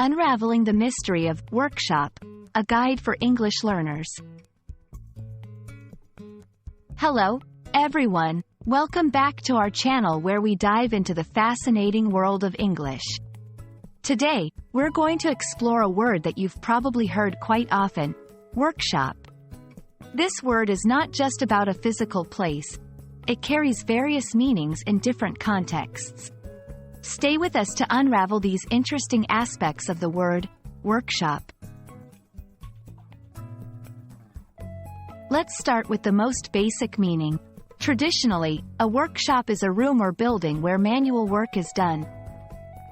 Unraveling the Mystery of Workshop, a guide for English learners. Hello, everyone. Welcome back to our channel where we dive into the fascinating world of English. Today, we're going to explore a word that you've probably heard quite often, workshop. This word is not just about a physical place. It carries various meanings in different contexts. Stay with us to unravel these interesting aspects of the word, workshop. Let's start with the most basic meaning. Traditionally, a workshop is a room or building where manual work is done.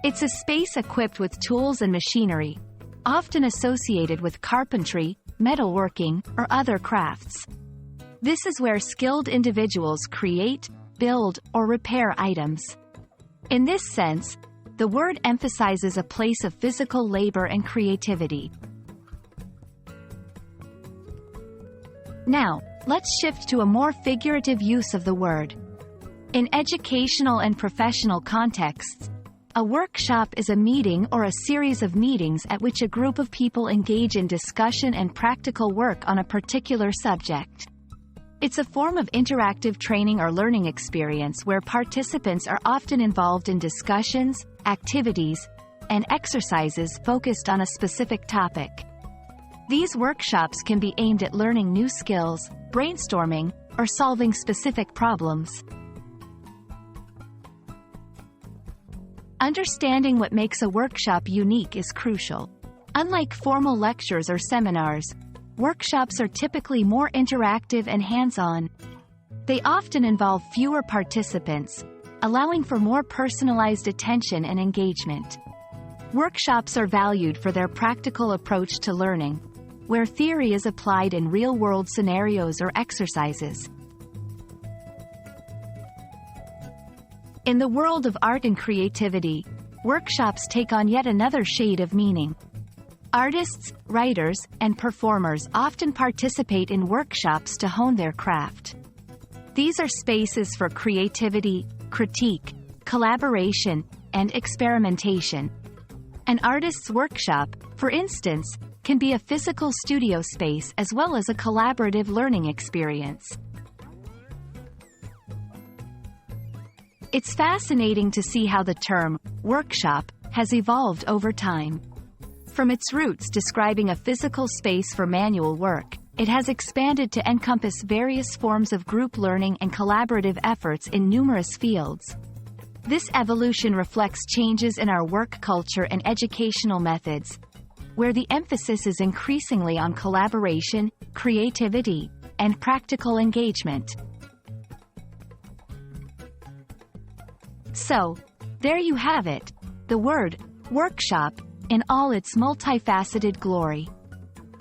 It's a space equipped with tools and machinery, often associated with carpentry, metalworking, or other crafts. This is where skilled individuals create, build, or repair items. In this sense, the word emphasizes a place of physical labor and creativity. Now, let's shift to a more figurative use of the word. In educational and professional contexts, a workshop is a meeting or a series of meetings at which a group of people engage in discussion and practical work on a particular subject. It's a form of interactive training or learning experience where participants are often involved in discussions, activities, and exercises focused on a specific topic. These workshops can be aimed at learning new skills, brainstorming, or solving specific problems. Understanding what makes a workshop unique is crucial. Unlike formal lectures or seminars, workshops are typically more interactive and hands-on. They often involve fewer participants, allowing for more personalized attention and engagement. Workshops are valued for their practical approach to learning, where theory is applied in real-world scenarios or exercises. In the world of art and creativity, workshops take on yet another shade of meaning. Artists, writers, and performers often participate in workshops to hone their craft. These are spaces for creativity, critique, collaboration, and experimentation. An artist's workshop, for instance, can be a physical studio space as well as a collaborative learning experience. It's fascinating to see how the term workshop has evolved over time. From its roots describing a physical space for manual work, it has expanded to encompass various forms of group learning and collaborative efforts in numerous fields. This evolution reflects changes in our work culture and educational methods, where the emphasis is increasingly on collaboration, creativity, and practical engagement. So, there you have it, the word workshop in all its multifaceted glory.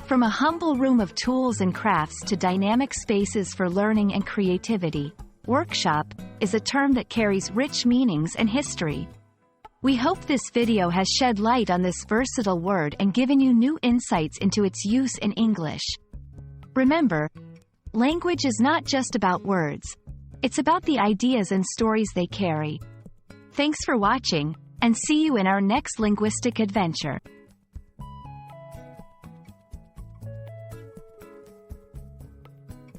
From a humble room of tools and crafts to dynamic spaces for learning and creativity, workshop is a term that carries rich meanings and history. We hope this video has shed light on this versatile word and given you new insights into its use in English. Remember, language is not just about words. It's about the ideas and stories they carry. Thanks for watching, and see you in our next linguistic adventure.